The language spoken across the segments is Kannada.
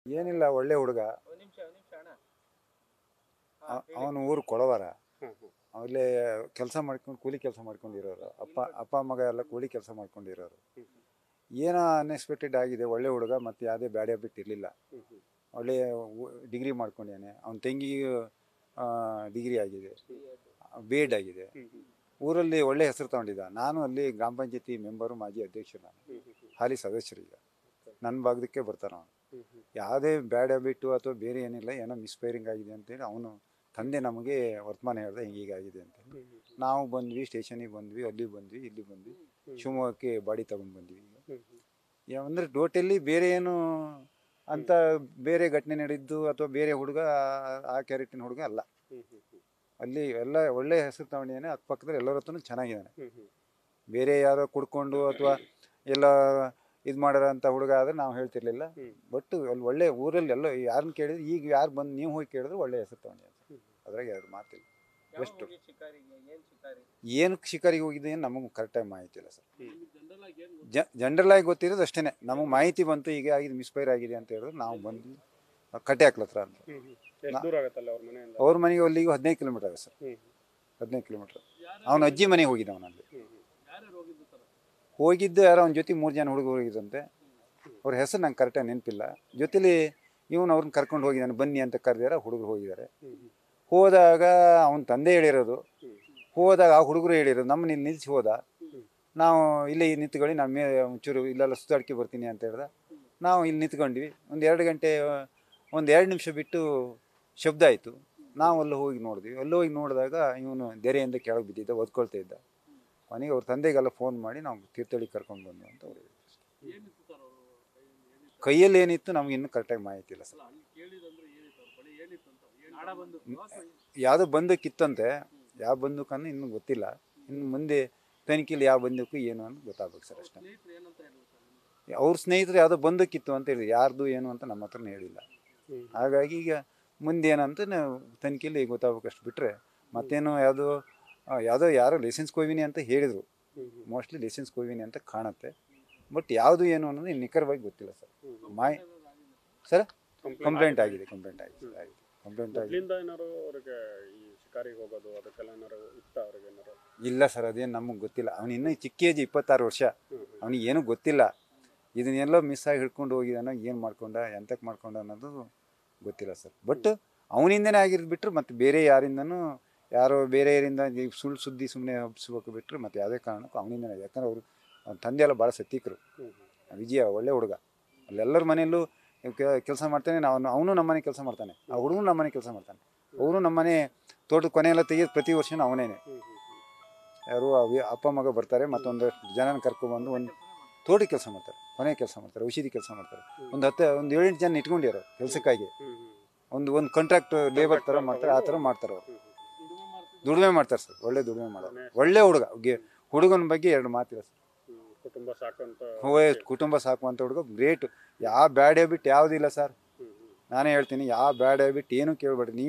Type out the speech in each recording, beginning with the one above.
ಏನಿಲ್ಲ, ಒಳ್ಳೆ ಹುಡುಗ. ಅವನು ಊರು ಕೊಳವಾರ. ಅವಲ್ಲೇ ಕೆಲಸ ಮಾಡ್ಕೊಂಡು ಕೂಲಿ ಕೆಲಸ ಮಾಡ್ಕೊಂಡಿರೋರು. ಅಪ್ಪ ಮಗ ಎಲ್ಲ ಕೂಲಿ ಕೆಲಸ ಮಾಡ್ಕೊಂಡಿರೋರು. ಏನೋ ಅನ್ಎಕ್ಸ್ಪೆಕ್ಟೆಡ್ ಆಗಿದೆ. ಒಳ್ಳೆ ಹುಡುಗ, ಮತ್ತು ಯಾವುದೇ ಬ್ಯಾಡ್ ಹ್ಯಾಬಿಟ್ ಇರಲಿಲ್ಲ. ಒಳ್ಳೆ ಡಿಗ್ರಿ ಮಾಡ್ಕೊಂಡಿದ್ದಾನೆ. ಅವನ ತಂಗಿಗೂ ಡಿಗ್ರಿ ಆಗಿದೆ, B.Ed ಆಗಿದೆ. ಊರಲ್ಲಿ ಒಳ್ಳೆ ಹೆಸರು ತಗೊಂಡಿದ್ದ. ನಾನು ಅಲ್ಲಿ ಗ್ರಾಮ ಪಂಚಾಯತಿ ಮೆಂಬರು, ಮಾಜಿ ಅಧ್ಯಕ್ಷರು. ನಾನು ಹಾಲಿ ಸದಸ್ಯರೀಗ. ನನ್ನ ಭಾಗದಕ್ಕೆ ಬರ್ತಾನೆ ಅವನು. ಯಾವುದೇ ಬ್ಯಾಡ್ ಹ್ಯಾಬಿಟ್ಟು ಅಥವಾ ಬೇರೆ ಏನಿಲ್ಲ, ಏನೋ ಮಿಸ್ಫೈರಿಂಗ್ ಆಗಿದೆ ಅಂತೇಳಿ ಅವನು ತಂದೆ ನಮಗೆ ವರ್ತಮಾನ ಹೇಳ್ದೆ, ಹೀಗಾಗಿದೆ ಅಂತೇಳಿ. ನಾವು ಬಂದ್ವಿ, ಸ್ಟೇಷನಿಗೆ ಬಂದ್ವಿ, ಅಲ್ಲಿ ಬಂದ್ವಿ, ಇಲ್ಲಿ ಬಂದ್ವಿ, ಶಿವಮೊಗ್ಗಕ್ಕೆ ಬಾಡಿ ತಗೊಂಡು ಬಂದ್ವಿ. ಈಗ ಅಂದರೆ ಟೋಟಲಿ ಬೇರೆ ಏನು ಅಂತ ಬೇರೆ ಘಟನೆ ನಡೆದಿದ್ದು ಅಥವಾ ಬೇರೆ ಹುಡುಗ ಆ ಕ್ಯಾರೆಕ್ಟಿನ ಹುಡುಗ ಅಲ್ಲ. ಅಲ್ಲಿ ಎಲ್ಲ ಒಳ್ಳೆ ಹೆಸರು ತಗೊಂಡಿದ್ದಾನೆ. ಅಕ್ಕಪಕ್ಕದಲ್ಲಿ ಎಲ್ಲರ ಹತ್ರನೂ ಚೆನ್ನಾಗಿದ್ದಾನೆ. ಬೇರೆ ಯಾರೋ ಕುಡ್ಕೊಂಡು ಅಥವಾ ಎಲ್ಲ ಇದು ಮಾಡೋಂಥ ಹುಡುಗ ಆದರೆ ನಾವು ಹೇಳ್ತಿರ್ಲಿಲ್ಲ. ಬಟ್ ಅಲ್ಲಿ ಒಳ್ಳೆ ಊರಲ್ಲಿ ಎಲ್ಲ ಯಾರನ್ನ ಕೇಳಿದ್ರೆ, ಈಗ ಯಾರು ಬಂದು ನೀವು ಹೋಗಿ ಕೇಳಿದ್ರೆ ಒಳ್ಳೆ ಹೆಸರು ತಗೊಂಡಿದ್ದಾನೆ. ಅದ್ರಾಗ ಎರಡು ಮಾತಿಲ್ಲ. ಬೆಸ್ಟು. ಏನಕ್ಕೆ ಶಿಕಾರಿಗೆ ಹೋಗಿದೆ ನಮಗೆ ಕರೆಕ್ಟಾಗಿ ಮಾಹಿತಿ ಇಲ್ಲ ಸರ್. ಜನರಲ್ ಆಗಿ ಗೊತ್ತಿರೋದು ಅಷ್ಟೇ. ನಮಗೆ ಮಾಹಿತಿ ಬಂತು, ಈಗ ಆಗಿದೆ, ಮಿಸ್ಫೈರ್ ಆಗಿದೆ ಅಂತ ಹೇಳಿದ್ರೆ ನಾವು ಬಂದ್ವಿ. ಕಟ್ಟೆ ಹಾಕ್ಲತ್ರ ಅಂತ. ಅವ್ರ ಮನೆಗೆ ಅಲ್ಲಿಗೆ 15 ಕಿಲೋಮೀಟರ್ ಆಗುತ್ತೆ ಸರ್. 15 ಕಿಲೋಮೀಟರ್. ಅವನ ಅಜ್ಜಿ ಮನೆಗೆ ಹೋಗಿದ್ದ. ಅವನಲ್ಲಿ ಹೋಗಿದ್ದು ಯಾರೋ ಅವನ ಜೊತೆ 3 ಜನ ಹುಡುಗರು ಹೋಗಿದ್ದಂತೆ. ಅವ್ರ ಹೆಸರು ನಂಗೆ ಕರೆಕ್ಟಾಗಿ ನೆನಪಿಲ್ಲ. ಜೊತೆಲಿ ಇವನು ಅವ್ರನ್ನ ಕರ್ಕೊಂಡು ಹೋಗಿದ್ದಾನೆ, ಬನ್ನಿ ಅಂತ ಕರೆದಿದ್ದಾರೆ. ಹುಡುಗರು ಹೋಗಿದ್ದಾರೆ. ಹೋದಾಗ ಅವನ ತಂದೆ ಹೇಳಿರೋದು, ಹೋದಾಗ ಆ ಹುಡುಗರು ಹೇಳಿರೋದು, ನಮ್ಮನ್ನ ಇಲ್ಲಿ ನಿಲ್ಲಿಸಿ ಹೋದ. ನಾವು ಇಲ್ಲೇ ನಿಂತ್ಕೊಳ್ಳಿ, ನಮ್ಮ ಒಂಚೂರು ಇಲ್ಲೆಲ್ಲ ಸುತ್ತಾಡ್ಕೆ ಬರ್ತೀನಿ ಅಂತ ಹೇಳ್ದೆ. ನಾವು ಇಲ್ಲಿ ನಿಂತ್ಕೊಂಡ್ವಿ. ಒಂದು 2 ಗಂಟೆ, ಒಂದು 2 ನಿಮಿಷ ಬಿಟ್ಟು ಶಬ್ದ ಆಯಿತು. ನಾವು ಅಲ್ಲಿ ಹೋಗಿ ನೋಡಿದ್ವಿ. ಅಲ್ಲಿ ಹೋಗಿ ನೋಡಿದಾಗ ಇವನು ದೆರೆಯಿಂದ ಕೆಳಗೆ ಬಿದ್ದಿದ್ದ, ಒದ್ಕೊಳ್ತಾ ಇದ್ದ. ಕೊನೆಗೆ ಅವ್ರ ತಂದೆಗೆಲ್ಲ ಫೋನ್ ಮಾಡಿ ನಾವು ತೀರ್ಥಹಳ್ಳಿ ಕರ್ಕೊಂಡು ಬಂದು ಅಂತ ಅವ್ರು ಹೇಳಿದ್ರು. ಕೈಯಲ್ಲಿ ಏನಿತ್ತು ನಮ್ಗೆ ಇನ್ನೂ ಕರೆಕ್ಟಾಗಿ ಮಾಹಿತಿ ಇಲ್ಲ ಸರ್. ಯಾವುದೋ ಬಂದೂಕಿತ್ತಂತೆ. ಯಾವ ಬಂದೂಕನ್ನು ಇನ್ನೂ ಗೊತ್ತಿಲ್ಲ. ಇನ್ನು ಮುಂದೆ ತನಿಖೆಯಲ್ಲಿ ಯಾವ ಬಂದೂಕು ಏನು ಅಂತ ಗೊತ್ತಾಗಬೇಕು ಸರ್ ಅಷ್ಟೇ. ಅವ್ರ ಸ್ನೇಹಿತರು ಯಾವುದೋ ಬಂದೂಕಿತ್ತು ಅಂತ ಹೇಳಿದ್ರು. ಯಾರ್ದು ಏನು ಅಂತ ನಮ್ಮ ಹತ್ರನೇ ಹೇಳಿಲ್ಲ. ಹಾಗಾಗಿ ಈಗ ಮುಂದೆ ಏನಂತ ನಾವು ತನಿಖೆಯಲ್ಲಿ ಗೊತ್ತಾಗಬೇಕಷ್ಟು ಬಿಟ್ಟರೆ ಮತ್ತೇನು ಯಾರೋ ಲೈಸೆನ್ಸ್ ಕೊಯ್ವಿನಿ ಅಂತ ಹೇಳಿದರು. ಮೋಸ್ಟ್ಲಿ ಲೈಸೆನ್ಸ್ ಕೊಯ್ವಿನಿ ಅಂತ ಕಾಣುತ್ತೆ. ಬಟ್ ಯಾವುದು ಏನು ಅನ್ನೋದು ನಿಖರವಾಗಿ ಗೊತ್ತಿಲ್ಲ ಸರ್. ಸರ್ ಕಂಪ್ಲೇಂಟ್ ಆಗಿದೆ. ಇಲ್ಲ ಸರ್, ಅದೇನು ನಮಗೆ ಗೊತ್ತಿಲ್ಲ. ಅವನು ಇನ್ನೂ ಚಿಕ್ಕ ಏಜ್, 26 ವರ್ಷ. ಅವನಿಗೆ ಏನೂ ಗೊತ್ತಿಲ್ಲ. ಇದನ್ನೆಲ್ಲ ಮಿಸ್ ಆಗಿ ಹಿಡ್ಕೊಂಡು ಹೋಗಿದ್ದಾನೋ, ಏನು ಮಾಡ್ಕೊಂಡ, ಎಂತಕ್ಕೆ ಮಾಡ್ಕೊಂಡ ಅನ್ನೋದು ಗೊತ್ತಿಲ್ಲ ಸರ್. ಬಟ್ ಅವನಿಂದನೇ ಆಗಿರೋದು ಬಿಟ್ಟರೆ ಮತ್ತೆ ಬೇರೆ ಯಾರಿಂದನೂ ಯಾರೋ ಬೇರೆಯವರಿಂದ ಸುಳ್ಳು ಸುದ್ದಿ ಸುಮ್ಮನೆ ಹಬ್ಬಿಸ್ಬೇಕು ಬಿಟ್ಟರೆ ಮತ್ತೆ ಯಾವುದೇ ಕಾರಣಕ್ಕೂ ಅವನಿಂದನೇ. ಯಾಕಂದ್ರೆ ಅವ್ರ ತಂದೆ ಎಲ್ಲ ಭಾಳ ಸತ್ತಿಕರು. ವಿಜಯ ಒಳ್ಳೆ ಹುಡುಗ. ಅಲ್ಲೆಲ್ಲರ ಮನೆಯಲ್ಲೂ ಕೆಲಸ ಮಾಡ್ತಾನೆ. ಅವನು ನಮ್ಮನೆ ಕೆಲಸ ಮಾಡ್ತಾನೆ. ಆ ಹುಡುಗನು ನಮ್ಮನೆ ಕೆಲಸ ಮಾಡ್ತಾನೆ. ಅವರು ನಮ್ಮನೆ ತೋಟದ ಕೊನೆಯೆಲ್ಲ ತೆಗೆಯೋದು ಪ್ರತಿ ವರ್ಷವೂ ಅವನೇನೆ. ಯಾರು ಅಪ್ಪ ಮಗ ಬರ್ತಾರೆ, ಮತ್ತೊಂದಷ್ಟು ಜನನ ಕರ್ಕೊಬಂದು ಒಂದು ತೋಟಕ್ಕೆ ಕೆಲಸ ಮಾಡ್ತಾರೆ, ಕೊನೆ ಕೆಲಸ ಮಾಡ್ತಾರೆ, ಔಷಧಿ ಕೆಲಸ ಮಾಡ್ತಾರೆ. ಒಂದು 7-8 ಜನ ಇಟ್ಕೊಂಡಿರೋ ಕೆಲಸಕ್ಕಾಗಿ. ಒಂದು ಕಾಂಟ್ರಾಕ್ಟ್ ಲೇಬರ್ ಥರ ಮಾಡ್ತಾರೆ. ಆ ಥರ ಮಾಡ್ತಾರೆ ಅವರು. ದುಡಿಮೆ ಮಾಡ್ತಾರೆ ಸರ್. ಒಳ್ಳೆ ದುಡಿಮೆ ಮಾಡೋರು. ಒಳ್ಳೆ ಹುಡುಗ. ಹುಡುಗನ ಬಗ್ಗೆ 2 ಮಾತಿಲ್ಲ ಸರ್. ಕುಟುಂಬ ಸಾಕುವಂಥ ಹುಡುಗ. ಗ್ರೇಟ್. ಯಾವ ಬ್ಯಾಡ್ ಹ್ಯಾಬಿಟ್ ಯಾವುದಿಲ್ಲ ಸರ್. ನಾನೇ ಹೇಳ್ತೀನಿ, ಯಾವ ಬ್ಯಾಡ್ ಹ್ಯಾಬಿಟ್ ಏನೂ ಕೇಳಬೇಡ್ರಿ.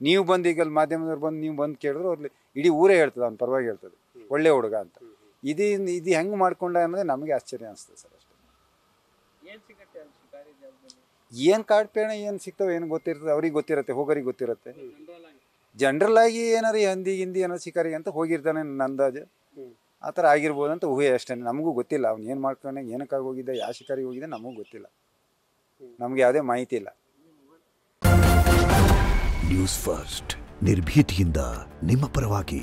ನೀವು ಬಂದು ಈಗ ಮಾಧ್ಯಮದವ್ರು ಬಂದು ನೀವು ಬಂದು ಕೇಳಿದ್ರು ಅವ್ರಲ್ಲಿ ಇಡೀ ಊರೇ ಹೇಳ್ತದೆ, ಅವ್ನು ಪರವಾಗಿ ಹೇಳ್ತದೆ ಒಳ್ಳೆ ಹುಡುಗ ಅಂತ. ಇದು ಹೆಂಗೆ ಮಾಡ್ಕೊಂಡ ಅನ್ನೋದೇ ನಮಗೆ ಆಶ್ಚರ್ಯ ಅನಿಸ್ತದೆ ಸರ್ ಅಷ್ಟೇ. ಏನು ಕಾಡ್ಪೇಣ ಏನು ಸಿಗ್ತವೆ ಏನು ಗೊತ್ತಿರ್ತದೆ. ಅವ್ರಿಗೆ ಗೊತ್ತಿರುತ್ತೆ, ಹೋಗೋರಿಗೆ ಗೊತ್ತಿರುತ್ತೆ. ಜನರಲ್ ಆಗಿ ಏನಾರು ಹಿಂದಿ ಏನಾರು ಶಿಕಾರಿಗೆ ಅಂತ ಹೋಗಿರ್ತಾನೆ ನನ್ನ ಅಂದಾಜು. ಆ ಥರ ಆಗಿರ್ಬೋದು ಅಂತ ಊಹೆ ಅಷ್ಟೇ. ನಮಗೂ ಗೊತ್ತಿಲ್ಲ ಅವ್ನು ಏನು ಮಾಡ್ತಾನೆ, ಏನಕ್ಕಾಗಿ ಹೋಗಿದ್ದೆ, ಯಾವ ಶಿಕಾರಿಗೆ ಹೋಗಿದ್ದೆ ನಮಗೂ ಗೊತ್ತಿಲ್ಲ. ನಮಗೆ ಯಾವುದೇ ಮಾಹಿತಿ ಇಲ್ಲ. ನ್ಯೂಸ್ ಫಸ್ಟ್, ನಿರ್ಭೀತಿಯಿಂದ ನಿಮ್ಮ ಪರವಾಗಿ.